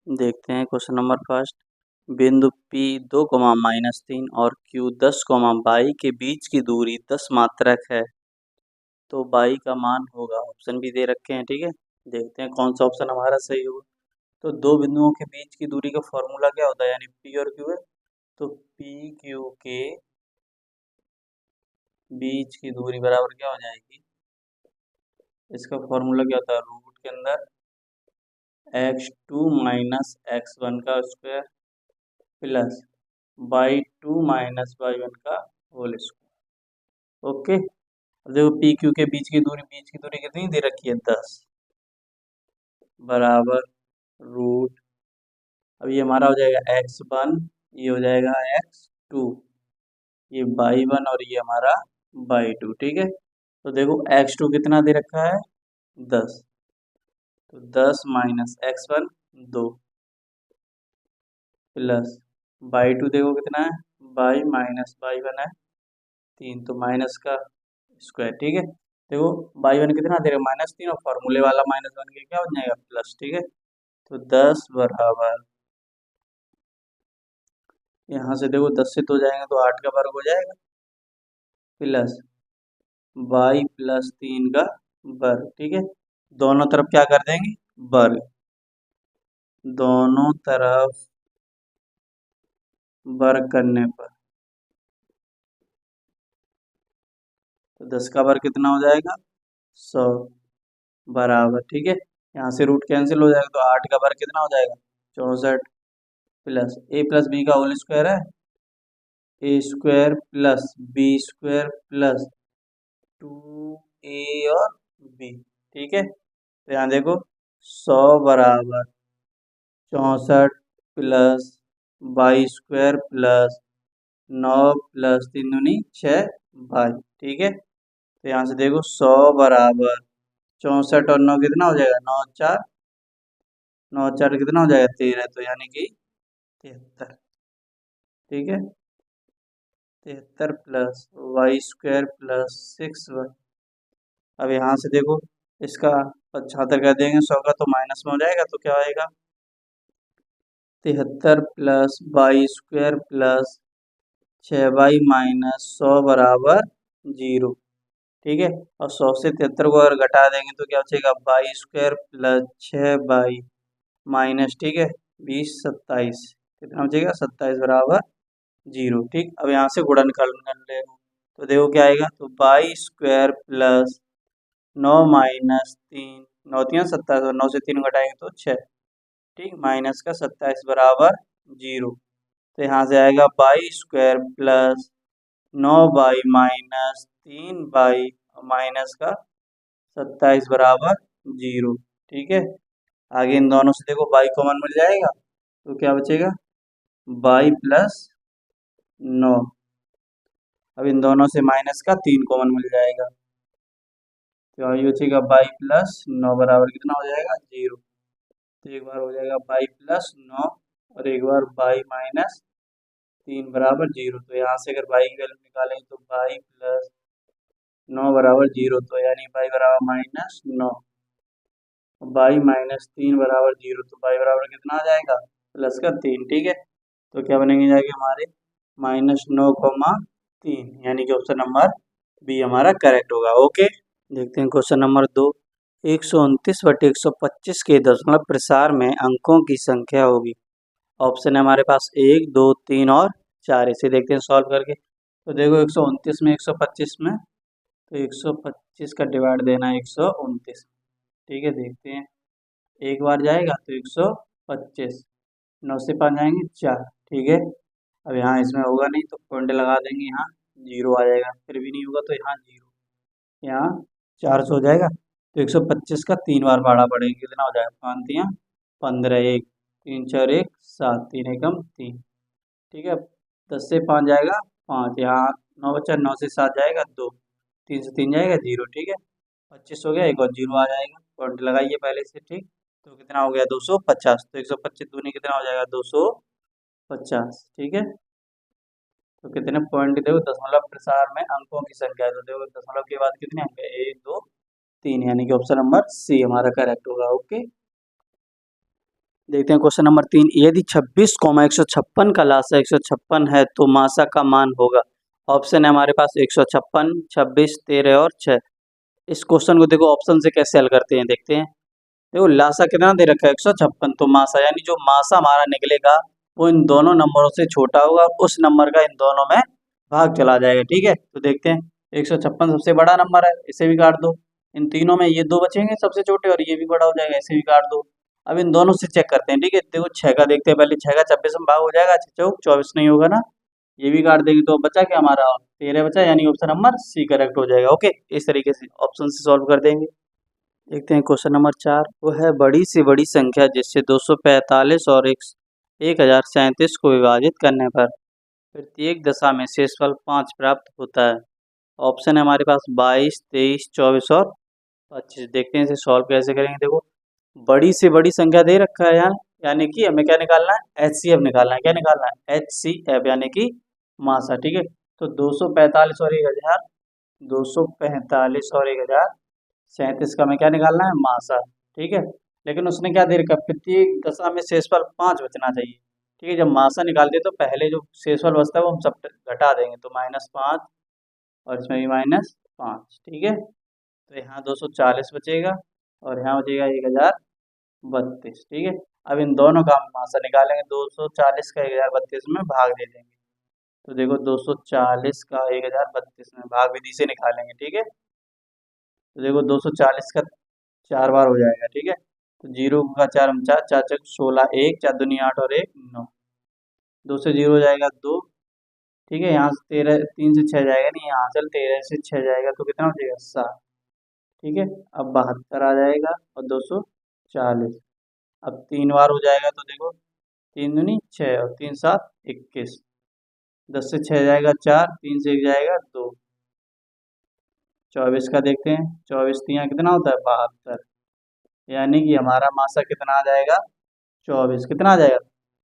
देखते हैं question number first. बिंदु P 2, -3 और Q 10, बाई के बीच की दूरी 10 मात्रक है, तो बाई का मान होगा। ऑप्शन भी दे रखे हैं, ठीक है। देखते हैं कौन सा ऑप्शन हमारा सही होगा। तो दो बिंदुओं के बीच की दूरी का फॉर्मूला क्या होता है, यानी P और Q है। तो P Q के बीच की दूरी बराबर क्या हो जाएगी, इसका फॉर्मूला क्या होता है, रूट के अंदर x2 - x1 का स्क्वायर प्लस y2 - y1 का होल स्क्वायर। ओके। अब देखो पी क्यू के बीच की दूरी कितनी दे रखी है, 10 बराबर रूट। अब ये हमारा हो जाएगा x1, ये हो जाएगा x2, ये y1 और ये हमारा y2, ठीक है। तो देखो x2 कितना दे रखा है, 10, तो 10 - x1 2 प्लस y2 देखो कितना है, y - y1 है 3, तो माइनस का स्क्वायर, ठीक है। देखो y1 कितना दे रहा है, -3, और फॉर्मूले वाला -1 के क्या हो जाएगा, प्लस, ठीक है। तो 10 बराबर, यहाँ से देखो 10 से तो जाएंगे तो 8 का वर्ग हो जाएगा, प्लस y + 3 का वर्ग, ठीक है। दोनों तरफ क्या कर देंगे, वर्ग, दोनों तरफ वर्ग करने पर तो 10 का वर्ग कितना हो जाएगा, 100 बराबर, ठीक है। यहाँ से रूट कैंसिल हो जाएगा, तो 8 का वर्ग कितना हो जाएगा, 64 प्लस a + b का होल स्क्वायर है, a² + b² + 2a और b, ठीक है। तो यहाँ देखो 100 बराबर 64 प्लस y² प्लस 9 + 3 दूनी 6 y, ठीक है। तो यहाँ से देखो 100 बराबर 64 और 9 कितना हो जाएगा, 9 4, 9 4 कितना हो जाएगा, 13, तो यानी कि 73, ठीक है। 73 प्लस y² + 6y। अब यहाँ से देखो इसका 75 कर देंगे 100 का, तो माइनस में हो जाएगा, तो क्या आएगा, 73 plus y² plus 6y minus 100 बराबर 0, ठीक है। और 100 से 73 को अगर घटा देंगे तो क्या बचेगा, y² प्लस 6y माइनस, ठीक है, 20 27, कितना बचेगा, 27 बराबर 0, ठीक। अब यहाँ से गुणन कर लेंगे, तो देखो क्या आएगा, तो y² प्लस 9 - 3, 9 3 27, और 9 से 3 घटाएंगे तो 6, ठीक, माइनस का 27 बराबर 0। तो यहाँ से आएगा y² plus 9y minus 3y minus का 27 बराबर 0, ठीक है। आगे इन दोनों से देखो y कॉमन मिल जाएगा, तो क्या बचेगा, y + 9। अब इन दोनों से माइनस का 3 कॉमन मिल जाएगा, तो ये बचेगा y + 9 बराबर कितना हो जाएगा, 0। तो एक बार हो जाएगा y + 9 और एक बार y - 3 बराबर 0। तो यहाँ से अगर y की वैल्यू निकालेंगे तो y + 9 बराबर 0, तो यानी y बराबर -9, y - 3 बराबर 0, तो y बराबर कितना आ जाएगा, प्लस का 3, ठीक है। तो क्या बनेंगे जाएंगे हमारे -9,3, यानी कि ऑप्शन नंबर बी हमारा करेक्ट होगा। ओके। देखते हैं क्वेश्चन नंबर 2। 129/125 के दशमलव प्रसार में अंकों की संख्या होगी। ऑप्शन है हमारे पास 1 2 3 और 4। इसे देखते हैं सॉल्व करके। तो देखो 129 में 125 में, तो 125 का डिवाइड देना है 129, ठीक है। देखते हैं, एक बार जाएगा तो 125, 9 से 5 जाएंगे 4, ठीक है। अब यहाँ इसमें होगा नहीं तो पॉइंट लगा देंगे, यहाँ 0 आ जाएगा, फिर भी नहीं होगा तो यहाँ 0, यहाँ 400 हो जाएगा। तो 125 का 3 बार भाड़ा पड़ेगा, कितना हो जाएगा, 5 3 15, 1 3 4 1 7, 3 एकम 3, ठीक है। 10 से 5 जाएगा 5, यहाँ 9 बचा, 9 से 7 जाएगा 2, 3 से 3 जाएगा 0, ठीक है। 25 हो गया, एक और 0 आ जाएगा, पॉइंट लगाइए पहले से, ठीक। तो कितना हो गया, 250। तो 125 दूनी कितना हो जाएगा, 250, ठीक है। तो कितने पॉइंट देखो, दशमलव प्रसार में अंकों की संख्या, तो देखो दशमलव के बाद कितने अंक है, 1 2 3, यानी कि ऑप्शन नंबर सी हमारा करेक्ट होगा। ओके। देखते हैं क्वेश्चन नंबर 3। यदि 26,156 का लासा 156 है तो मासा का मान होगा। ऑप्शन है हमारे पास 156, 26, 13 और 6। इस क्वेश्चन को देखो ऑप्शन से कैसे हल करते हैं, देखते हैं। देखो लासा कितना दे रखा है 156, तो मासा यानी जो मासा हमारा निकलेगा वो इन दोनों नंबरों से छोटा होगा, उस नंबर का इन दोनों में भाग चला जाएगा। ठीक है, तो देखते हैं 156 सबसे बड़ा नंबर है, इसे भी काट दो। इन तीनों में ये दो बचेंगे सबसे छोटे और ये भी बड़ा हो जाएगा, इसे भी काट दो। अब इन दोनों से चेक करते हैं। ठीक है, देखो 6 का देखते हैं पहले। 6 का 26 में भाग हो जाएगा, 6 चौक 24 नहीं होगा ना, ये भी काट देंगे। तो बचा क्या हमारा 13 बचा, यानी ऑप्शन नंबर सी करेक्ट हो जाएगा। ओके, इस तरीके से ऑप्शन से सॉल्व कर देंगे। देखते हैं क्वेश्चन नंबर 4। वो है बड़ी से बड़ी संख्या जिससे 245 और 1037 को विभाजित करने पर प्रत्येक दशा में शेषफल 5 प्राप्त होता है। ऑप्शन है हमारे पास 22, 23, 24 और 25। देखते हैं इसे सॉल्व कैसे करेंगे। देखो बड़ी से बड़ी संख्या दे रखा है यहाँ, यानी कि हमें क्या निकालना है, HCF निकालना है। क्या निकालना है, HCF यानी कि मासा। ठीक है, तो 245 और 1000, 245 और 1037 का हमें क्या निकालना है, मासा। ठीक है, लेकिन उसने क्या दे रखा है, प्रत्येक दशा में शेषफल 5 बचना चाहिए। ठीक है, जब मासा निकालते हैं तो पहले जो शेषफल बचता है वो हम सब घटा देंगे, तो -5 और इसमें भी -5। ठीक है, तो यहाँ 240 बचेगा और यहाँ बचेगा 1032। ठीक है, अब इन दोनों का हम मासा निकालेंगे, 240 का 1032 में भाग दे देंगे। तो देखो 240 का 1032 में भाग विधि से निकालेंगे। ठीक है, तो देखो 240 का 4 बार हो जाएगा। ठीक है, तो 0 का 4 हम 4, 4 चक 16, 1 4 दूनी 8 और 1 9, 2 से 0 हो जाएगा 2। ठीक है, यहाँ से 13, 3 से 6 जाएगा नहीं, यहाँ चल 13 से 6 जाएगा तो कितना हो जाएगा 7। ठीक है, अब 72 आ जाएगा और 240। अब 3 बार हो जाएगा तो देखो 3 दूनी 6 और 3 7 21, 10 से 6 जाएगा 4, 3 से 1 जाएगा 2। 24 का देखते हैं, 24 यहाँ कितना होता है 72, यानी कि हमारा मासा कितना आ जाएगा 24। कितना आ जाएगा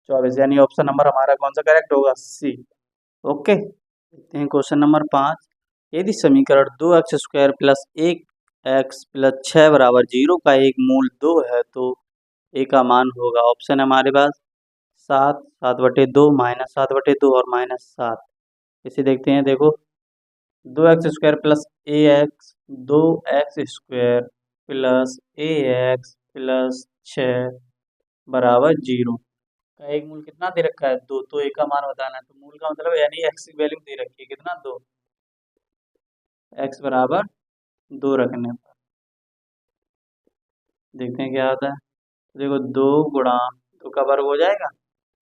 24, यानी ऑप्शन नंबर हमारा कौन सा करेक्ट होगा, सी। ओके, देखते हैं क्वेश्चन नंबर 5। यदि समीकरण 2x² प्लस 1x+6 बराबर 0 का एक मूल 2 है तो ए का मान होगा। ऑप्शन है हमारे पास 7, 7/2, -7/2 और -7। इसे देखते हैं। देखो 2x² plus ax, 2x² plus ax+6 बराबर 0 का एक मूल कितना दे रखा है, 2। तो ए का मान बताना है, तो मूल का मतलब यानी एक्स की वैल्यू दे रखी है कितना, 2। एक्स बराबर 2 रखने पर देखते हैं क्या होता है। तो देखो 2 गुणा 2 का वर्ग हो जाएगा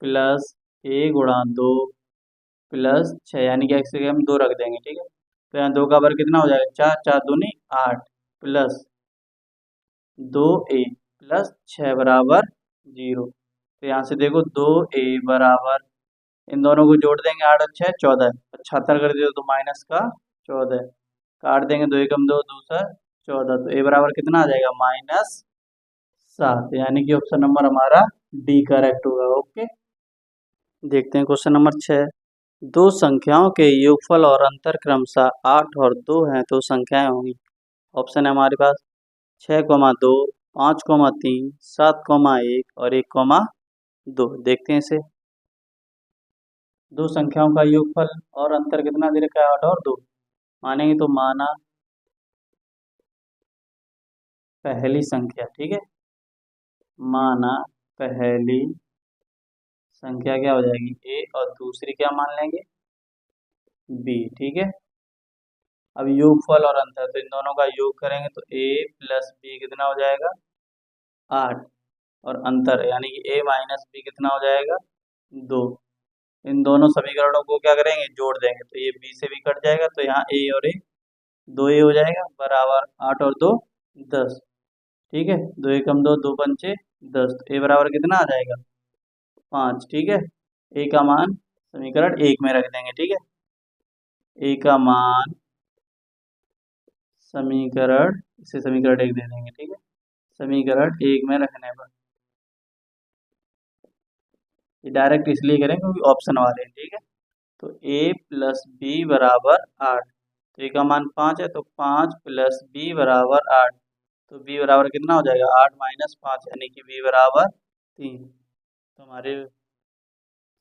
प्लस ए गुणा 2 प्लस 6, यानी कि एक्स की हम 2 रख देंगे। ठीक है, तो यहाँ 2 का वर्ग कितना हो जाएगा 4, 4 दूनी 8 प्लस 2a प्लस 6 बराबर 0। तो यहाँ से देखो 2a बराबर, इन दोनों को जोड़ देंगे 8 और 6 14, 76 कर दिया तो माइनस का 14, काट देंगे 2 एकम 2 दूसरा 14, तो ए बराबर कितना आ जाएगा -7, यानी कि ऑप्शन नंबर हमारा डी करेक्ट होगा। ओके, देखते हैं क्वेश्चन नंबर 6। दो संख्याओं के योगफल और अंतर क्रमशः 8 और 2 हैं तो संख्याएं होंगी। ऑप्शन है हमारे पास 6,2, 5,3, 7,1 और 1,2। देखते हैं इसे। दो संख्याओं का योगफल और अंतर कितना दे रखा है, 8 और 2। मानेंगे तो माना पहली संख्या। ठीक है, माना पहली संख्या क्या हो जाएगी, ए, और दूसरी क्या मान लेंगे, बी। ठीक है, अब योगफल और अंतर, तो इन दोनों का योग करेंगे तो ए प्लस बी कितना हो जाएगा 8, और अंतर यानी कि a माइनस बी कितना हो जाएगा 2। इन दोनों समीकरणों को क्या करेंगे, जोड़ देंगे, तो ये b से भी कट जाएगा, तो यहाँ a और a 2a हो जाएगा बराबर 8 और 2 10। ठीक है, 2 एकम 2, 2 पंचे 10, तो a बराबर कितना आ जाएगा 5। ठीक है, a का मान समीकरण 1 में रख देंगे। ठीक है, a का मान समीकरण, इसे समीकरण 1 दे देंगे। ठीक है, समीकरण 1 में रखने पर ये डायरेक्ट इसलिए करें क्योंकि ऑप्शन वाले हैं। ठीक है, तो a प्लस बी बराबर 8, तो a का मान 5 है, तो 5 प्लस बी बराबर 8, तो b बराबर कितना हो जाएगा 8 - 5, यानी कि b बराबर 3। तो हमारे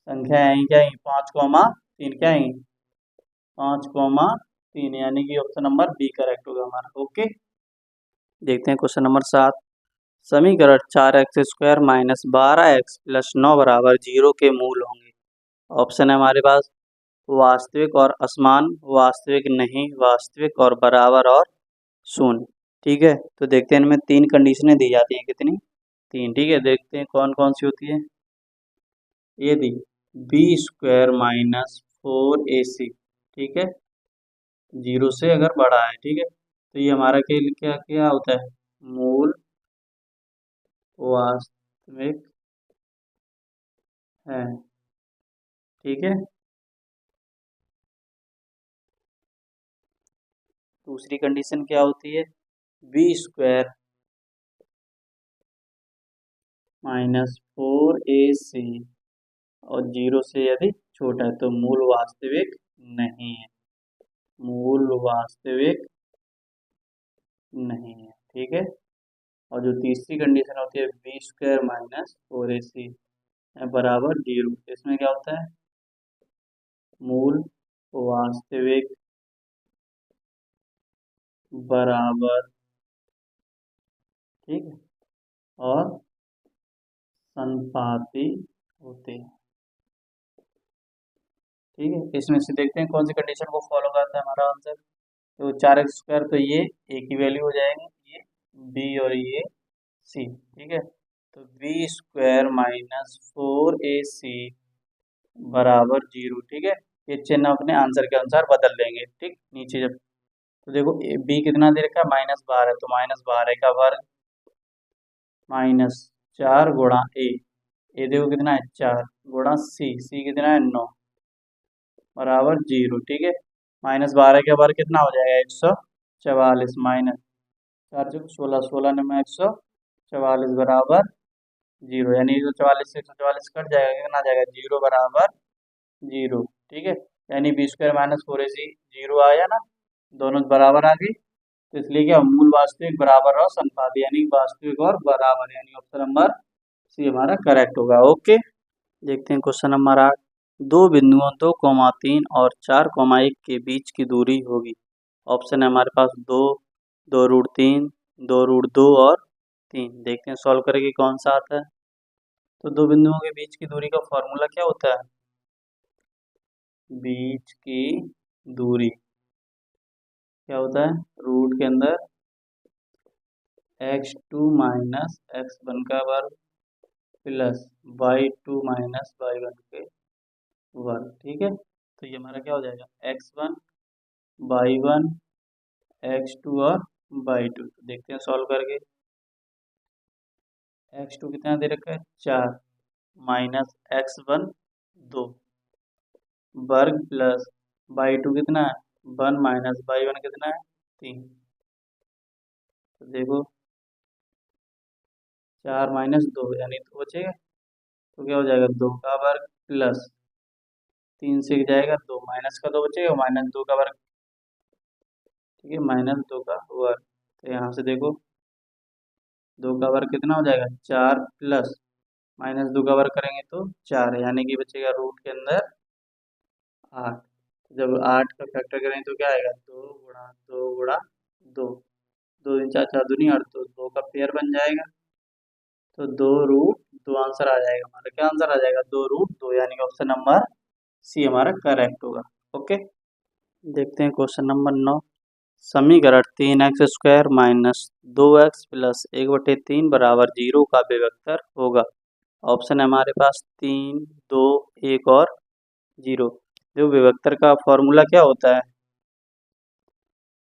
संख्या आएंगी क्या आएंगी 5,3 क्या आएंगी 5,3, यानी कि ऑप्शन नंबर बी करेक्ट होगा हमारा। ओके, देखते हैं क्वेश्चन नंबर 7। समीकरण 4x² माइनस 12x प्लस 9 बराबर 0 के मूल होंगे। ऑप्शन है हमारे पास वास्तविक और असमान, वास्तविक नहीं, वास्तविक और बराबर और शून्य। ठीक है, तो देखते हैं इनमें 3 कंडीशनें दी जाती हैं, कितनी 3। ठीक है, देखते हैं कौन कौन सी होती है। ये दी b² माइनस 4ac, ठीक है, 0 से अगर बड़ा है। ठीक है, तो ये हमारा के लिए क्या क्या होता है, मूल वास्तविक है। ठीक है, दूसरी कंडीशन क्या होती है, b² माइनस 4ac और 0 से यदि छोटा है तो मूल वास्तविक नहीं है, मूल वास्तविक नहीं है। ठीक है, और जो तीसरी कंडीशन होती है b² माइनस 4ac बराबर 0, इसमें क्या होता है, मूल वास्तविक बराबर, ठीक है, और संपाती होते हैं। ठीक है, इसमें से देखते हैं कौन सी कंडीशन को फॉलो करता है हमारा आंसर। तो 4x² तो ये a की वैल्यू हो जाएगी, ये b और ये c। ठीक है, तो b² माइनस 4ac बराबर 0। ठीक है, ये चिन्ह अपने आंसर के अनुसार बदल लेंगे। ठीक, नीचे जब तो देखो b कितना दे रखा है -12, तो -12 का वर्ग माइनस 4 गुणा ए देखो कितना है 4 गुणा सी कितना है 9 बराबर 0। ठीक है, -12 के वर्ग कितना हो जाएगा 144 माइनस 4 जो 16, 16 में 144 बराबर 0, यानी 144 से 144 कट जाएगा, कितना आ जाएगा 0 बराबर 0। ठीक है, यानी b² माइनस 4ac 0 आया ना, दोनों बराबर आ गई, तो इसलिए क्या मूल वास्तविक बराबर और संपाती, यानी वास्तविक और बराबर, यानी ऑप्शन नंबर सी हमारा करेक्ट होगा। ओके, देखते हैं क्वेश्चन नंबर 8। दो बिंदुओं 2,3 और 4,1 के बीच की दूरी होगी। ऑप्शन है हमारे पास 2, 2√3, 2√2 और 3। देखते हैं सॉल्व करके कौन सा आता है। तो दो बिंदुओं के बीच की दूरी का फॉर्मूला क्या होता है, बीच की दूरी क्या होता है, रूट के अंदर x2 माइनस x1 का वर्ग प्लस y2 माइनस y1 के वर्ग। ठीक है, तो ये हमारा क्या हो जाएगा x1 y1 x2 और y2। देखते हैं सॉल्व करके, x2 कितना दे रखा है 4 माइनस x1 2 वर्ग प्लस y2 कितना है 1 माइनस y1 कितना है 3। तो देखो 4 माइनस 2 यानी 2 बचेगा, तो क्या हो जाएगा 2 का वर्ग प्लस 3 से जाएगा 2 माइनस का 2 बचेगा, -2 का वर्ग। ठीक है, -2 का वर्ग, तो यहाँ से देखो 2 का वर्ग कितना हो जाएगा 4 प्लस -2 का वर्ग करेंगे तो 4, यानी कि बचेगा रूट के अंदर 8। जब 8 का फैक्टर करें तो क्या आएगा 2 गुणा 2 गुणा 2, 2 दिन 4 4 दूनी 8, तो 2 का पेयर बन जाएगा, तो 2√2 आंसर आ जाएगा हमारा। क्या आंसर आ जाएगा 2√2, यानी कि ऑप्शन नंबर सी हमारा करेक्ट होगा। ओके, देखते हैं क्वेश्चन नंबर 9। समीकरण 3x² माइनस 2x प्लस 1/3 बराबर 0 का विभक्तर होगा। ऑप्शन है हमारे पास 3, 2, 1 और 0। जो विभक्तर का फॉर्मूला क्या होता है,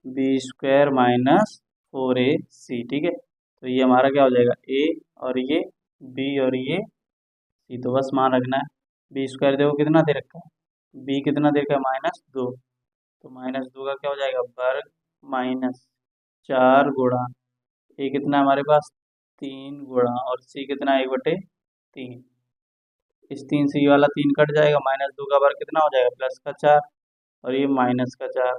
b² माइनस 4ac। ठीक है, तो ये हमारा क्या हो जाएगा a और ये b और ये c, तो बस मान रखना है। b² देखो कितना दे रखा है, b कितना दे रखा है -2, तो -2 का क्या हो जाएगा वर्ग माइनस 4 गुणा ए कितना है हमारे पास 3 गुणा और सी कितना 1/3। इस 3 से ये वाला 3 कट जाएगा, -2 का वर्ग कितना हो जाएगा +4 और ये -4,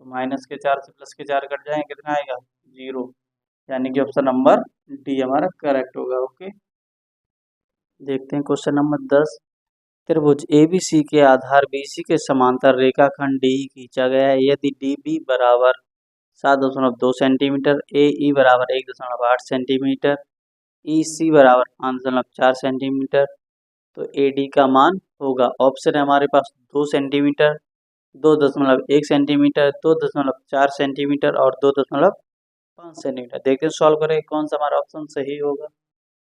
तो -4 से +4 कट जाएंगे, कितना आएगा 0, यानी कि ऑप्शन नंबर डी हमारा करेक्ट होगा। ओके, देखते हैं क्वेश्चन नंबर 10। त्रिभुज ABC के आधार BC के समांतर रेखाखंड डी खींचा गया है यदि DB बराबर 7.2 सेंटीमीटर, AE बराबर 1.8 सेंटीमीटर, EC बराबर 5.4 सेंटीमीटर, तो AD का मान होगा। ऑप्शन है हमारे पास 2 सेंटीमीटर, 2.1 सेंटीमीटर, 2.4 सेंटीमीटर और 2.5 सेंटीमीटर। देखते हैं सॉल्व करें कौन सा हमारा ऑप्शन सही होगा।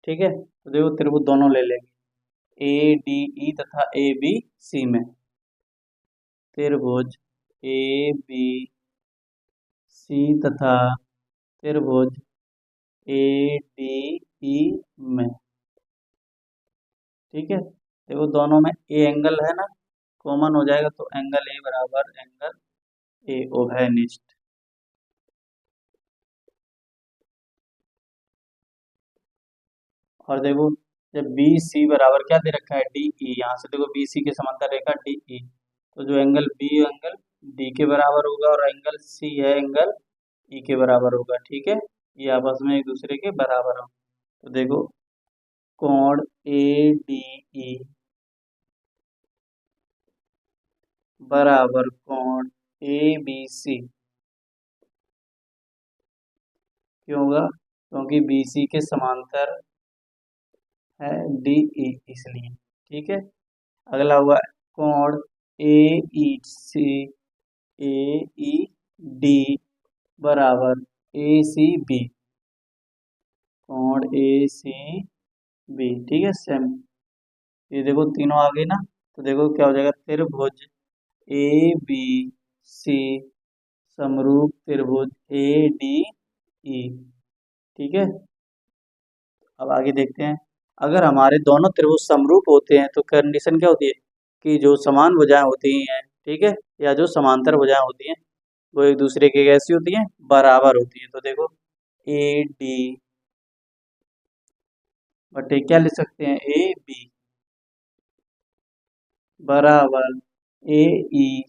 ठीक है, तो देखो त्रिभुज दोनों ले लेंगे, ADE तथा ABC में। त्रिभुज ABC तथा त्रिभुज ADE में। ठीक है, देखो दोनों में ए एंगल है ना, कॉमन हो जाएगा तो एंगल ए बराबर एंगल ए ओहेनिस्ट। और देखो जब बी सी बराबर क्या दे रखा है डी ई, यहाँ से देखो बी सी के समांतर रेखा डी ई, तो जो एंगल बी एंगल डी के बराबर होगा और एंगल सी है एंगल ई के बराबर होगा। ठीक है, ये आपस में एक दूसरे के बराबर हो। तो देखो कोण ए डी ई बराबर कोण ए बी सी क्यों होगा? क्योंकि बी सी के समांतर है डी ई इसलिए। ठीक है, अगला हुआ कोण ए ई सी ए ई डी बराबर ए सी बी, कोण ए सी बी। ठीक है, सेम। ये देखो तीनों आ गए ना, तो देखो क्या हो जाएगा, त्रिभुज ए बी सी समरूप त्रिभुज ए डी ई। ठीक है, अब आगे देखते हैं। अगर हमारे दोनों त्रिभुज समरूप होते हैं तो कंडीशन क्या होती है कि जो समान भुजाएं होती हैं, ठीक है, या जो समांतर भुजाएं होती हैं वो एक दूसरे के कैसी होती हैं, बराबर होती हैं। तो देखो ए डी बटे क्या लिख सकते हैं, ए बी बराबर ए ई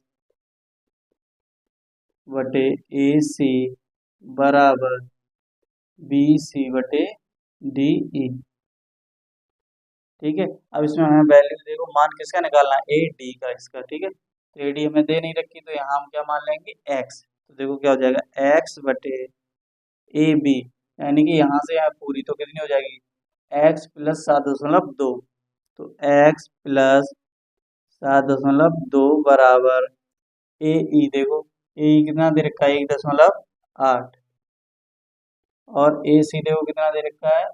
बटे ए सी बराबर बी सी बटे डी ई। ठीक है, अब इसमें हमें वैल्यू देखो मान किसका निकालना है, ए डी का इसका। ठीक है, तो ए डी हमें दे नहीं रखी तो यहाँ हम क्या मान लेंगे, एक्स। तो देखो क्या हो जाएगा, एक्स बटे ए बी, यानी कि यहाँ से यहाँ पूरी तो कितनी हो जाएगी, एक्स प्लस 7.2। तो एक्स प्लस 7.2 बराबर ए ई, देखो ए ई कितना दे रखा है, 1.8, और ए सी देखो कितना दे रखा है,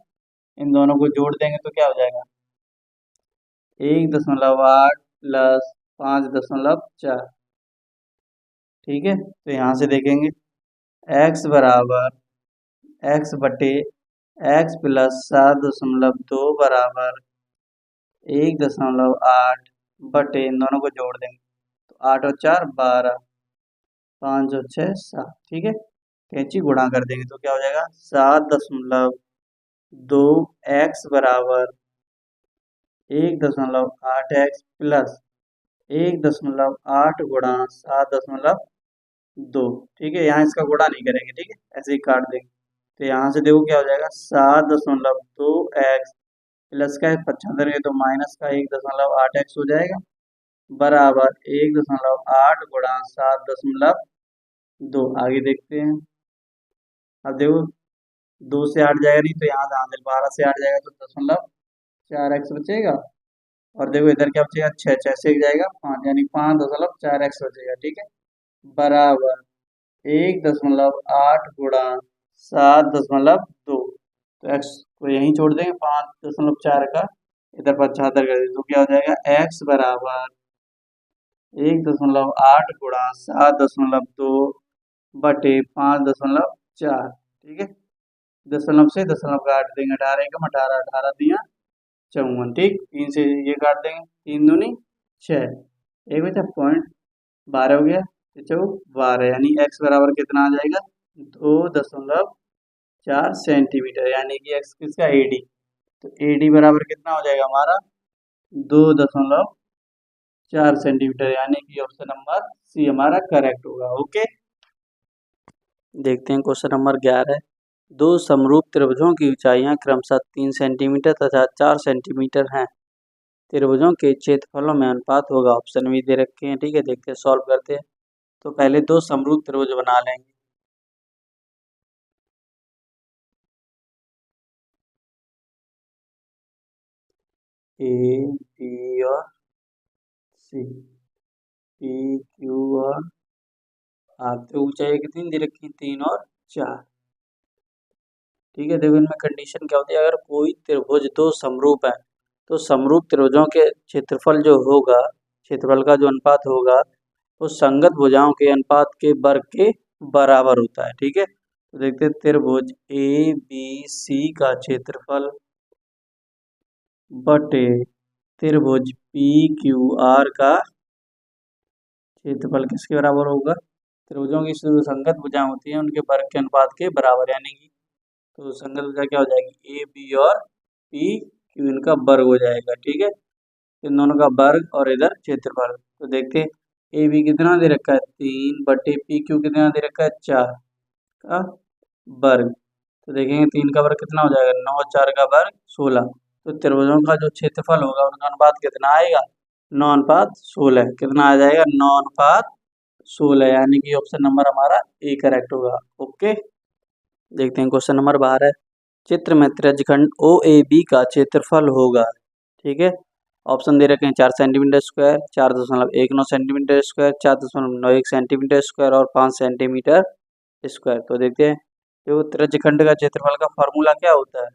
इन दोनों को जोड़ देंगे तो क्या हो जाएगा, 1.8 प्लस 5.4। ठीक है, तो यहाँ से देखेंगे x बराबर x बटे x प्लस 7.2 बराबर 1.8 बटे, इन दोनों को जोड़ देंगे तो 8 और 4 12, 5 और 6 7। ठीक है, कैंची गुणा कर देंगे तो क्या हो जाएगा, 7.2 x बराबर 1.8 x प्लस 1.8 गुणा 7.2। ठीक है, यहाँ इसका गुणा नहीं करेंगे, ठीक है, ऐसे ही काट देंगे। तो यहाँ से देखो क्या हो जाएगा, 7.2 x प्लस का 75 है तो माइनस का 1.8 x हो जाएगा बराबर 1.8 गुणा 7.2। आगे देखते हैं। अब देखो 2 से 8 जाएगा नहीं तो यहाँ से आगे 12 से 8 जाएगा तो 0.4 x बचेगा, और देखो इधर क्या बचेगा, 6 6 से जाएगा 5, यानी 5.4 x बचेगा। ठीक है, बराबर 1.8 गुणा 7.2। तो x को यहीं छोड़ देंगे, 5.4 का इधर 75 कर देंगे तो क्या हो जाएगा, x बराबर 1.8 गुणा 7.2 बटे 5.4। ठीक है, दशमलव से दशमलव काट देंगे, 18 एकम 18, 18 दिया 54। ठीक, 3 से ये काट देंगे, 3 दूनी 6, एक बचा पॉइंट 12 हो गया, 12, यानी x बराबर कितना आ जाएगा, 2.4 सेंटीमीटर, यानी कि x किसका, AD। तो AD बराबर कितना हो जाएगा हमारा, 2.4 सेंटीमीटर, यानी कि ऑप्शन नंबर सी हमारा करेक्ट होगा। ओके, देखते हैं क्वेश्चन नंबर 11। दो समरूप त्रिभुजों की ऊंचाइयां क्रमशः 3 सेंटीमीटर तथा 4 सेंटीमीटर हैं। त्रिभुजों के क्षेत्रफलों में अनुपात होगा। ऑप्शन भी दे रखे हैं। ठीक है, देखते हैं, सॉल्व करते हैं। तो पहले दो समरूप त्रिभुज बना लेंगे। ए बी और सी, पी क्यू और आर। तो ऊंचाई कितनी दे रखी है? 3 और 4। ठीक है, देखो इनमें कंडीशन क्या होती है, अगर कोई त्रिभुज दो समरूप है तो समरूप त्रिभुजों के क्षेत्रफल जो होगा, क्षेत्रफल का जो अनुपात होगा वो संगत भुजाओं के अनुपात के वर्ग के बराबर होता है। ठीक है, तो देखते हैं, त्रिभुज ए बी सी का क्षेत्रफल बटे त्रिभुज पी क्यू आर का क्षेत्रफल किसके बराबर होगा? त्रिभुजों की जो संगत भुजाएं होती हैं उनके वर्ग के अनुपात के बराबर, यानी कि तो संगत भुजा क्या हो जाएगी? ए बी और पी क्यू, इनका वर्ग हो जाएगा। ठीक है, इन दोनों का वर्ग और इधर क्षेत्रफल। तो देखते हैं, ए बी कितना दे रखा है? 3 बटे पी क्यू कितना दे रखा है? 4 का वर्ग। तो देखेंगे 3 का वर्ग कितना हो जाएगा? 9, 4 का वर्ग 16। तो त्रिभुजों का जो क्षेत्रफल होगा उनका अनुपात कितना आएगा? 9:16। कितना आ जाएगा? 9:16, यानी कि ऑप्शन नंबर हमारा ए करेक्ट होगा। ओके, देखते हैं क्वेश्चन नंबर 12 है। चित्र में त्रिज्यखंड ओ ए बी का क्षेत्रफल होगा। ठीक है, ऑप्शन दे रखे हैं 4 centimetre square, 4.19 centimetre square, 4.91 centimetre square और 5 सेंटीमीटर स्क्वायर। तो देखते हैं, देखो त्रिज्यखंड का क्षेत्रफल का फॉर्मूला क्या होता है?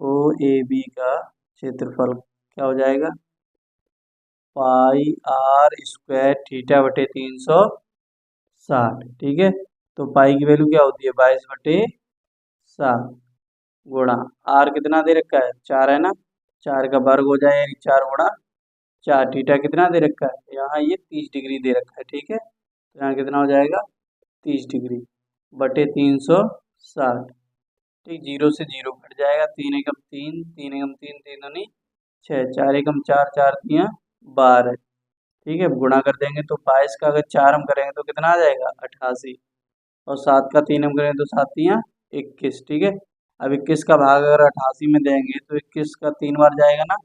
ओ ए बी का क्षेत्रफल क्या हो जाएगा? पाई आर स्क्वायर थीटा बटे 360। ठीक है, तो पाई की वैल्यू क्या होती है? 22/7 गुणा आर कितना दे रखा है? 4 है ना, 4 का वर्ग हो जाए, यानी 4 गुणा 4। थीटा कितना दे रखा है? यहाँ ये 30 डिग्री दे रखा है। ठीक है, तो यहाँ कितना हो जाएगा? 30 डिग्री बटे 360। ठीक, 0 से 0 कट जाएगा। 3 एकम 3, 3 एकम 3, 3 दूनी 6, 4 एकम 4, 4 तियां 12। ठीक है, गुणा कर देंगे तो 22 का अगर 4 हम करेंगे तो कितना आ जाएगा? 88। और 7 का 3 हम करेंगे तो 7 तियां 21। ठीक है, अब 21 का भाग अगर 88 में देंगे तो 21 का 3 बार जाएगा ना,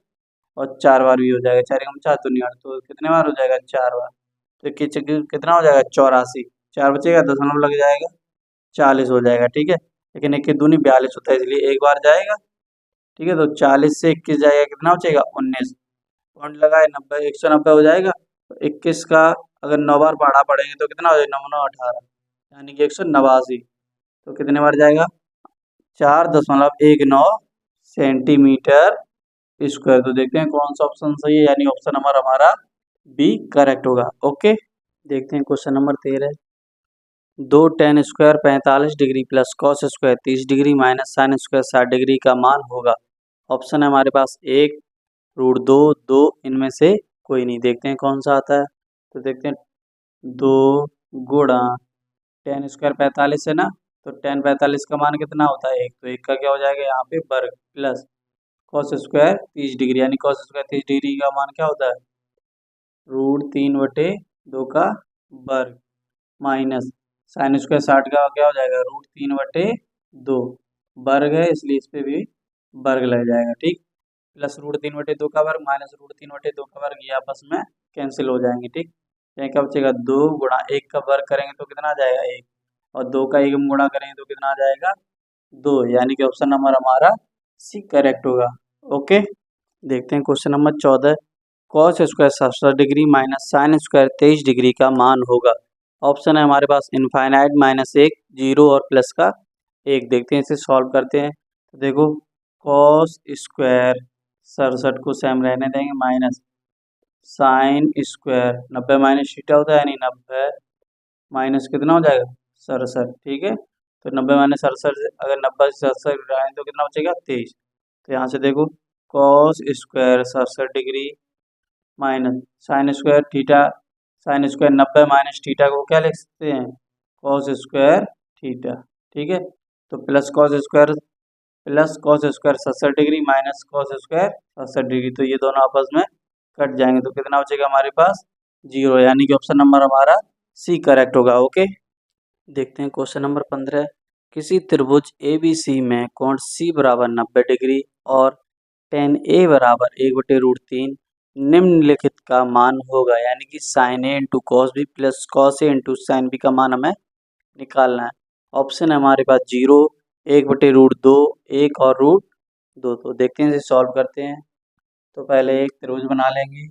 और 4 बार भी हो जाएगा। 4 एकम 4 दूनी 8, तो कितने बार हो जाएगा? 4 बार। तो कितना हो जाएगा? 84। 4 बचेगा, दशमलव लग जाएगा, 40 हो जाएगा। ठीक है, लेकिन 1 की दूनी 42 होता है, इसलिए एक बार जाएगा। ठीक है, तो 40 से 21 जाएगा, कितना बचेगा? 19। पॉइंट लगाए, 90, 190 हो जाएगा। तो 21 का अगर 9 बार पढ़ा पढ़ेंगे तो कितना हो जाएगा? 9 9 18, यानी कि 189। तो कितने बार जाएगा? 4.19 सेंटीमीटर स्क्वायर। तो देखते हैं कौन सा ऑप्शन सही है, यानी ऑप्शन नंबर हमारा बी करेक्ट होगा। ओके, देखते हैं क्वेश्चन नंबर 13। दो tan square 45 degree plus cos square 30 degree minus sine square 60 degree का मान होगा। ऑप्शन है हमारे पास 1, √2, 2, इनमें से कोई नहीं। देखते हैं कौन सा आता है। तो देखते हैं, 2 गुणा tan स्क्वायर 45 है ना, तो tan 45 का मान कितना होता है? 1, तो 1 का क्या हो जाएगा यहाँ पे? वर्ग, प्लस कॉस स्क्वायर 30 डिग्री, यानी कॉस स्क्वायर 30 डिग्री का मान क्या होता है? √3/2 का वर्ग, माइनस साइन स्क्वायर 60 का क्या हो जाएगा? √3/2 वर्ग है, इसलिए इस पे भी वर्ग लग जाएगा। ठीक, प्लस √3/2 का वर्ग माइनस √3/2 का वर्ग, ये आपस में कैंसिल हो जाएंगे। ठीक, यहाँ क्या बचेगा? 2 गुणा 1 का वर्ग करेंगे तो कितना आ जाएगा? 1, और 2 का 1 गुणा करेंगे तो कितना आ जाएगा? 2, यानी कि ऑप्शन नंबर हमारा सी करेक्ट होगा। ओके, देखते हैं question number 14। Cos square 60 degree minus sine square 23 degree का मान होगा। ऑप्शन है हमारे पास इनफाइनाइट, -1, 0 और प्लस का 1। देखते हैं, इसे सॉल्व करते हैं। तो देखो, कॉस स्क्वायर 67 को सेम रहने देंगे, minus sine square 90 minus theta होता है, यानी 90 माइनस कितना हो जाएगा? 67। ठीक है, तो 90 माइनस 67, अगर 90 से 67 घटाएं तो कितना बचेगा? 23। तो यहाँ से देखो, cos square 67 degree minus sine square theta, sine square 90 minus theta को क्या लिख सकते हैं? Cos square theta. ठीक है, तो plus cos square 67 degree minus cos square 67 degree, तो ये दोनों आपस में कट जाएंगे, तो कितना बचेगा हमारे पास? 0, यानी कि ऑप्शन नंबर हमारा सी करेक्ट होगा। ओके, देखते हैं क्वेश्चन नंबर 15। किसी त्रिभुज ABC में कोण C बराबर 90 डिग्री और tan A बराबर 1/√3 निम्नलिखित का मान होगा, यानी कि sin A into cos B plus cos A into sine B का मान हमें निकालना है। ऑप्शन है हमारे पास 0, 1/√2, 1 और √2। तो देखते हैं इसे सॉल्व करते हैं। तो पहले एक त्रिभुज बना लेंगे।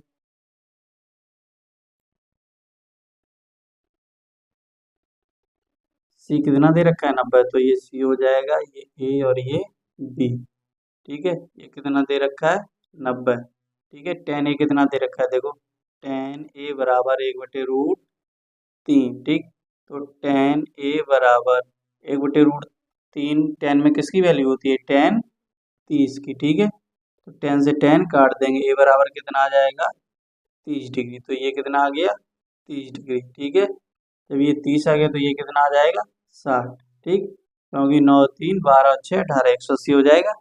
सी कितना दे रखा है 90, तो ये सी हो जाएगा, ये ए और ये बी। ठीक है, ये कितना दे रखा है 90। ठीक है, tan ए कितना दे रखा है, देखो tan ए बराबर 1/√3। ठीक, तो tan ए बराबर 1/√3, tan में किसकी वैल्यू होती है, tan 30 की। ठीक है, तो tan से tan काट देंगे, ए बराबर कितना आ जाएगा 30 डिग्री। तो ये कितना आ गया 30 डिग्री। ठीक है, जब ये 30 आ गया तो ये कितना आ जाएगा 60। ठीक, क्योंकि 9 3 12 6 18 180 हो जाएगा।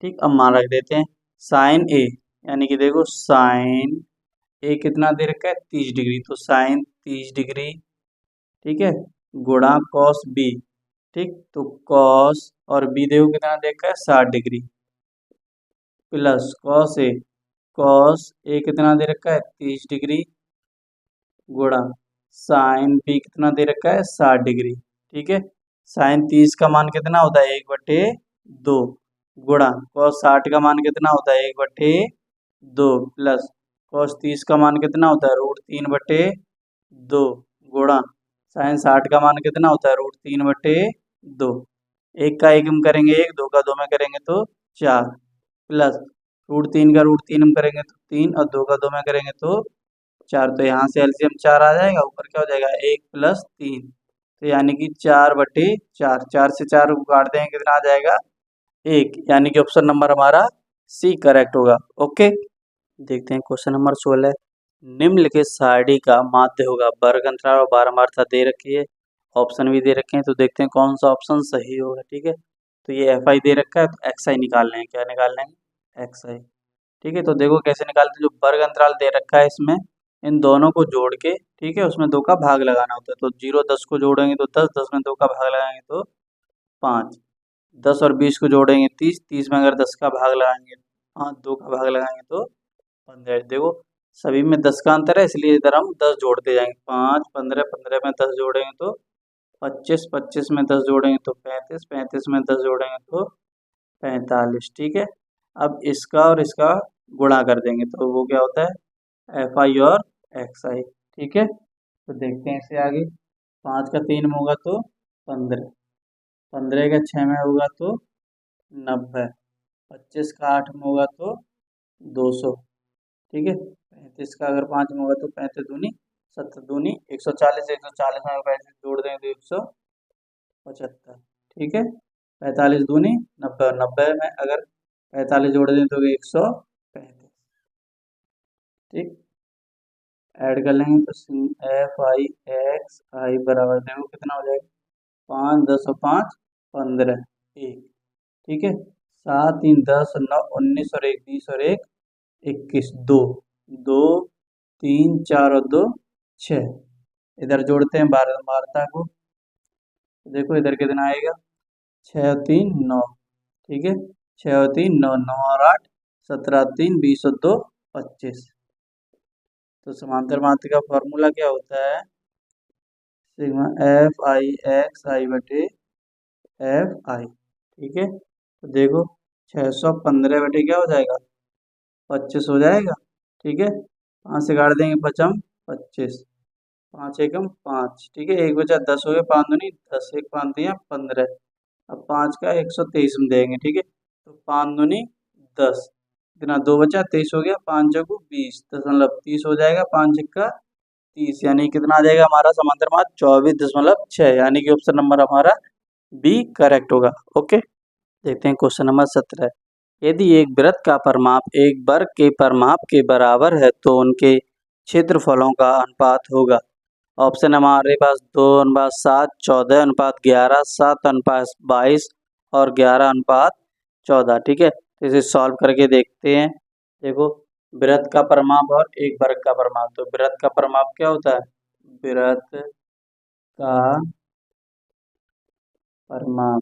ठीक, अब मान रख देते हैं साइन ए, यानी कि देखो साइन ए कितना दे रखा है 30 डिग्री, तो साइन 30 डिग्री। ठीक है, गुणा कॉस बी। ठीक, तो कॉस और बी देखो कितना दे रखा है 60 डिग्री, प्लस कॉस ए कितना दे रखा है 30 डिग्री, गुणा साइन बी कितना दे रखा है 60 डिग्री। ठीक है, साइन 30 का मान कितना होता है 1/2, गुणा कॉस 60 का मान कितना होता है 1/2, प्लस कॉस 30 का मान कितना होता है √3/2, गुणा साइन 60 का मान कितना होता है √3/2। एक का एक हम करेंगे एक, दो का दो में करेंगे तो 4, प्लस √3 का √3 हम करेंगे तो 3 और दो का दो में करेंगे तो 4। तो यहाँ से एलसीएम 4 आ जाएगा, ऊपर क्या हो जाएगा 1 + 3, तो यानी कि 4/4। 4 से 4 को काट देंगे कितना आ जाएगा 1, यानी कि ऑप्शन नंबर हमारा सी करेक्ट होगा। ओके, देखते हैं क्वेश्चन नंबर 16। निम्नलिखित सारणी का माध्य होगा, वर्ग अंतराल और बारंबारता दे रखी है, ऑप्शन भी दे रखे हैं। तो देखते हैं कौन सा ऑप्शन सही होगा। ठीक है, तो ये एफ आई दे रखा है, तो एक्स आई निकालना है। क्या निकालना है, एक्स आई। ठीक है, तो देखो कैसे निकालते हैं। जो वर्ग अंतराल दे रखा है इसमें इन दोनों को जोड़ के, ठीक है, उसमें 2 का भाग लगाना होता है। तो 0 10 को जोड़ेंगे तो 10, 10 में 2 का भाग लगाएंगे तो 5, 10 और 20 को जोड़ेंगे 30, 30 में अगर 10 का भाग लगाएंगे, हाँ 2 का भाग लगाएंगे तो 15। देखो सभी में 10 का अंतर है, इसलिए इधर हम 10 जोड़ते जाएंगे। 5 15, 15 में 10 जोड़ेंगे तो 25, 25 में 10 जोड़ेंगे तो 35, 35 में 10 जोड़ेंगे तो 45। ठीक है, अब इसका और इसका गुणा कर देंगे तो वो क्या होता है एफ आई और एक्स आई। ठीक है, तो देखते हैं इसे आगे। 5 का 3 में होगा तो 15, 15 का 6 में होगा तो 90, 25 का 8 में होगा तो 200। ठीक है, 35 का अगर 5 में होगा तो 35 दूनी 70 दूनी 140, 140 में 35 जोड़ देंगे तो 175। ठीक है, 45 दूनी 90, 90 में अगर 45 जोड़ दें तो 135। ठीक, ऐड कर लेंगे तो एफ आई एक्स आई बराबर देखो कितना हो जाएगा 5 10 और 5 15 1। ठीक है, 7 3 10 9 19 और 1 20 और 1 21 2 2 3 4 और 2 6। इधर जोड़ते हैं बारहमारता को, देखो इधर कितना आएगा 6 और 3 9। ठीक है, 6 और 3 9, 9 और 8 17, 3 20 और 2 25। तो समांतर मात्र का फॉर्मूला क्या होता है, सिग्मा एफ आई एक्स आई बटे एफ आई। ठीक है, तो देखो 615 बटे क्या हो जाएगा 25 हो जाएगा। ठीक है, 5 से काट देंगे पचम 25, 5 एकम 5। ठीक है, एक बचा 10 हो गया, 5 दूनी 10, एक 5 दिया 15। अब 5 का 123 में देंगे। ठीक है, तो 5 दूनी 10, इतना 2 बचा 23 हो गया, 5 जगू 20 दशमलव 30 हो जाएगा, 5 का 30, यानी कितना आ जाएगा हमारा समांतर माध्य 24.6, यानी कि ऑप्शन नंबर हमारा बी करेक्ट होगा। ओके, देखते हैं क्वेश्चन नंबर 17। यदि एक वृत्त का परिमाप एक वर्ग के परिमाप के बराबर है तो उनके क्षेत्रफलों का अनुपात होगा। ऑप्शन हमारे पास 2:7, 14:11, 7:22 और 11:14। ठीक है, तो इसे सॉल्व करके देखते हैं। देखो वृत्त का परिमाप और एक वर्ग का परिमाप, तो वृत्त का परिमाप क्या होता है, वृत्त का परिमाप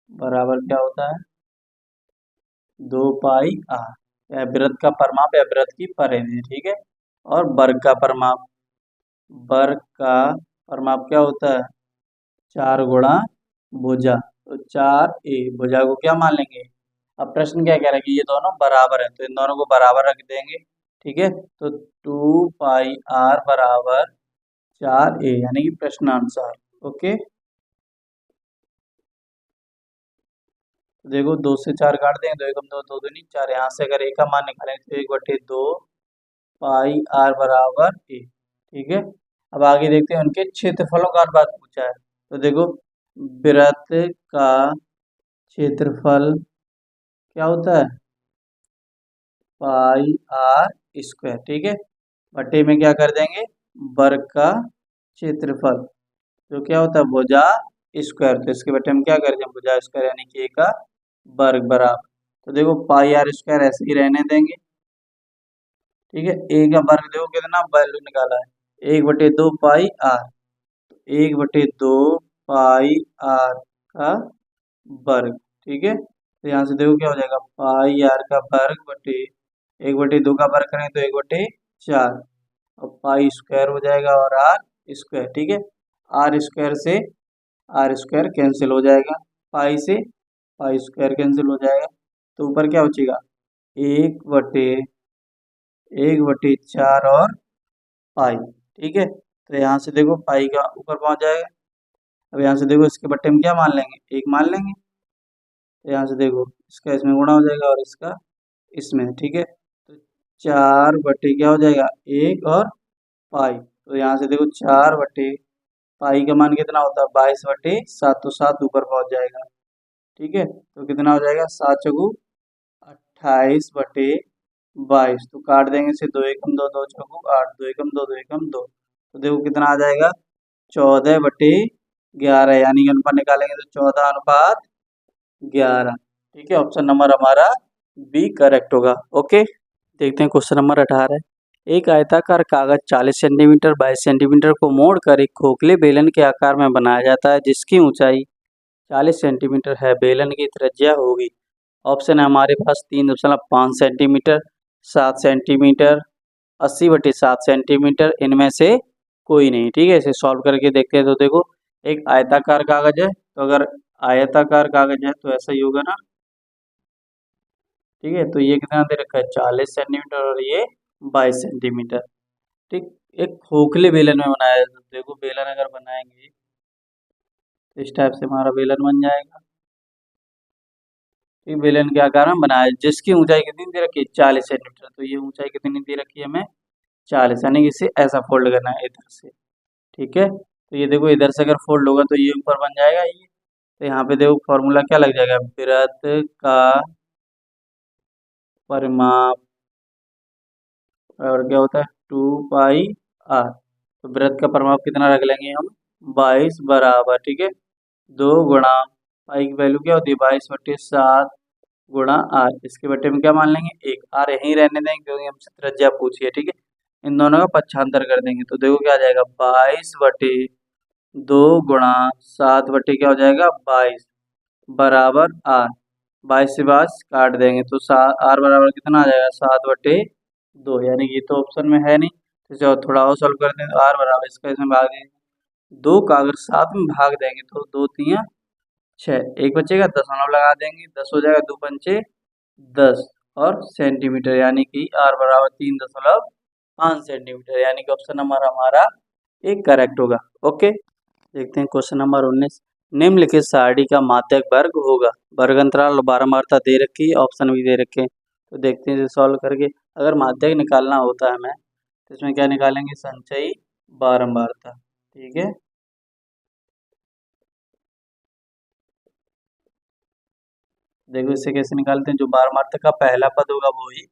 बराबर क्या होता है, 2 पाई आर। या वृत्त का परिमाप या वृत्त की परिधि, ठीक है। और वर्ग का परिमाप, वर्ग का परिमाप क्या होता है, 4 गुणा भुजा। तो 4a, भुजा को क्या मान लेंगे। अब प्रश्न क्या कह रहा है कि ये दोनों बराबर है, तो इन दोनों को बराबर रख देंगे, ठीक है। तो 2 पाई आर बराबर 4a, यानी कि प्रश्नानुसार। ओके, तो देखो 2 से 4 काट देंगे, 2 एकम 2, 2 दूनी 4। यहाँ से अगर a का मान निकालेंगे तो 1/2 पाई आर बराबर a, ठीक है। अब आगे देखते हैं उनके क्षेत्रफलों का अनुपात पूछा है। तो देखो वृत्त का क्षेत्रफल क्या होता है, पाई आर स्क्वायर, ठीक है। बटे में क्या कर देंगे, वर्ग का क्षेत्रफल जो क्या होता है भुजा स्क्वायर। तो इसके बटे में क्या कर देंगे, भुजा स्क्वायर यानी कि a का वर्ग बराबर। तो देखो पाई आर स्क्वायर ऐसे ही रहने देंगे, ठीक है। a का वर्ग देखो कितना वैल्यू निकाला है, 1/2 पाई आर। 1/2 पाई आर का वर्ग, ठीक है। तो यहाँ से देखो क्या हो जाएगा, पाई आर का वर्ग बटे 1/2 का वर्ग करें तो 1/4, और पाई स्क्वायर हो जाएगा और आर स्क्वायर, ठीक है। आर स्क्वायर से आर स्क्वायर कैंसिल हो जाएगा, पाई से पाई स्क्वायर कैंसिल हो जाएगा। तो ऊपर क्या बचेगा, 1/4 और पाई, ठीक है। तो यहाँ से देखो पाई का ऊपर पहुंच जाएगा। अब यहाँ से देखो इसके बट्टे में क्या मान लेंगे, 1 मान लेंगे। तो यहाँ से देखो इसका इसमें गुणा हो जाएगा और इसका इसमें, ठीक है। तो 4 बटे क्या हो जाएगा, 1 और पाई। तो यहाँ से देखो 4 बटे पाई का मान कितना होता है, 22/7। तो 7 ऊपर पहुंच जाएगा, ठीक है। तो कितना हो जाएगा, 7×4 = 28/22। तो काट देंगे इसे, 2 एकम 2, 2×4 = 8, 2 एकम 2, 2 एकम 2। तो देखो कितना आ जाएगा, 14/11, यानी कि अनुपात निकालेंगे तो 14:11, ठीक है। ऑप्शन नंबर हमारा बी करेक्ट होगा। ओके, देखते हैं क्वेश्चन नंबर 18। एक आयताकार कागज 40 सेंटीमीटर 22 सेंटीमीटर को मोड़कर एक खोखले बेलन के आकार में बनाया जाता है, जिसकी ऊंचाई 40 सेंटीमीटर है। बेलन की त्रिज्या होगी। ऑप्शन है हमारे पास 3.5 सेंटीमीटर, 7 सेंटीमीटर, 80/7 सेंटीमीटर, इनमें से कोई नहीं, ठीक है। इसे सॉल्व करके देखते हैं। तो देखो एक आयताकार कागज है, तो अगर आयताकार कागज है तो ऐसा ही होगा ना, ठीक है। तो ये कितना दे रखा है, 40 सेंटीमीटर और ये 22 सेंटीमीटर, ठीक। एक खोखले बेलन में बनाया है। तो देखो बेलन अगर बनाएंगे तो इस टाइप से हमारा बेलन बन जाएगा, ठीक। बेलन के आकार में बनाया है, जिसकी ऊंचाई कितनी दे रखी है, 40 सेंटीमीटर। तो ये ऊंचाई कितनी दे रखी है हमें, 40, यानी कि इसे ऐसा फोल्ड करना है इधर से, ठीक है। तो ये देखो इधर से अगर फोल्ड होगा तो ये ऊपर बन जाएगा ये। तो यहाँ पे देखो फॉर्मूला क्या लग जाएगा, वृत्त का परिमाप और क्या होता है, 2 पाई आर। तो वृत्त का परिमाप कितना रख लेंगे हम, 22 बराबर, ठीक है, 2 गुणा पाई की वैल्यू क्या होती है, 22/7 गुणा आर। इसके बटे में क्या मान लेंगे, 1। आर यहीं रहने देंगे क्योंकि हमसे त्रिज्या पूछी है, ठीक है। इन दोनों का पक्षांतर कर देंगे तो देखो क्या आ जाएगा, 22/2 गुणा 7 बटे क्या हो जाएगा, 22 बराबर आर। 22 से 22 काट देंगे तो आर बराबर कितना आ जाएगा, 7/2, यानी कि ये तो ऑप्शन में है नहीं। तो चलो थोड़ा और सॉल्व करते हैं। तो आर बराबर इसका इसमें भाग देंगे, 2 का अगर 7 में भाग देंगे तो 2×3=6, एक बचेगा, दशमलव लगा देंगे, 10 हो जाएगा, 2×5=10 और सेंटीमीटर, यानी कि आर बराबर 3.5 सेंटीमीटर, यानी कि ऑप्शन नंबर हमारा एक करेक्ट होगा। ओके, देखते हैं क्वेश्चन नंबर 19। निम्नलिखित सारणी का माध्यक वर्ग होगा। वर्ग अंतराल और बारंबारता दे रखी है, ऑप्शन भी दे रखे हैं। तो देखते हैं इसे सॉल्व करके। अगर माध्यक निकालना होता है हमें तो इसमें क्या निकालेंगे, संचयी बारंबारता, ठीक है। देखो इसे कैसे निकालते हैं, जो बारंबारता का पहला पद होगा वो ही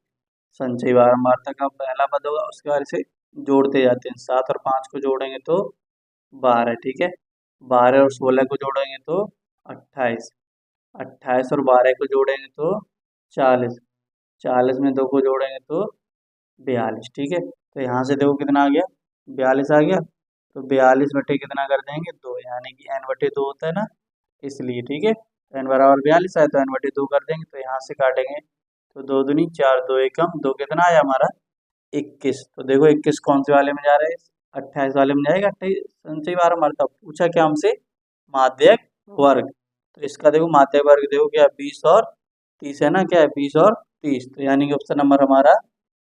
संचयी बारंबारता का पहला पद होगा। उसके बाद इसे जोड़ते जाते हैं, 7 और 5 को जोड़ेंगे तो 12, ठीक है। 12 और 16 को जोड़ेंगे तो 28, 28 और 12 को जोड़ेंगे तो 40, 40 में 2 को जोड़ेंगे तो 42, ठीक है। तो यहाँ से देखो कितना आ गया, 42 आ गया। तो 42 बटे कितना कर देंगे, 2, यानी कि n/2 होता है ना, इसलिए, ठीक है। तो n बराबर 42 है तो n बटे 2 कर देंगे, तो यहाँ से काटेंगे तो 2 दूनी 4, 2 एकम 2 कितना आया हमारा 21। तो देखो 21 कौन से वाले में जा रहे हैं, 28 वाले में जाएगा। 28 संचयी बार हमारा पूछा क्या हमसे, माध्यक वर्ग। तो इसका देखो माध्यक वर्ग देखो क्या 20 और 30 है ना, क्या है 20 और 30। तो यानी कि ऑप्शन नंबर हमारा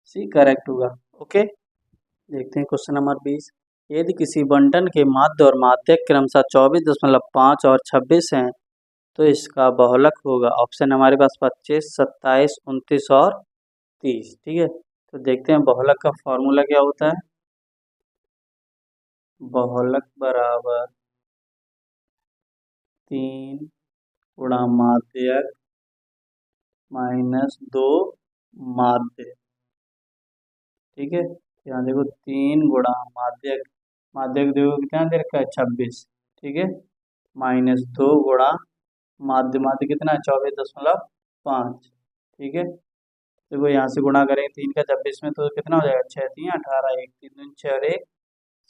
सी करेक्ट होगा। ओके, देखते हैं क्वेश्चन नंबर 20। यदि किसी बंटन के माध्य और माध्यक क्रमशः 24.5 और 26 हैं तो इसका बहुलक होगा। ऑप्शन हमारे पास 25, 27, 29 और 30। ठीक है, तो देखते हैं बहुलक का फॉर्मूला क्या होता है। बहुलक बराबर 3 गुणा माध्यक माइनस 2 माध्य। ठीक है, यहाँ देखो 3 गुणा माध्यक, माध्यक देखो कितना दे रखा है 26। ठीक है, माइनस 2 गुणा माध्य, माध्य कितना है 24.5। ठीक है, देखो यहाँ से गुणा करेंगे 3 का 26 में तो कितना हो जाएगा 6 3 18, 1 3 दूनी 6 और 1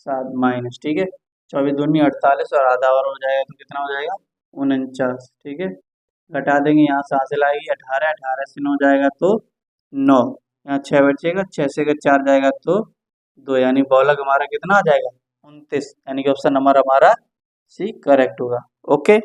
7 माइनस। ठीक है, 24 दूनी 48 और आधा और हो जाएगा तो कितना हो जाएगा 49। ठीक है, घटा देंगे यहाँ से हासिल आएगी 18, 18 से 9 जाएगा तो 9, यहाँ 6 बचेगा, 6 से अगर 4 जाएगा तो 2, यानी बहुलक हमारा कितना आ जाएगा 29। यानी कि ऑप्शन नंबर हमारा सी करेक्ट होगा। ओके।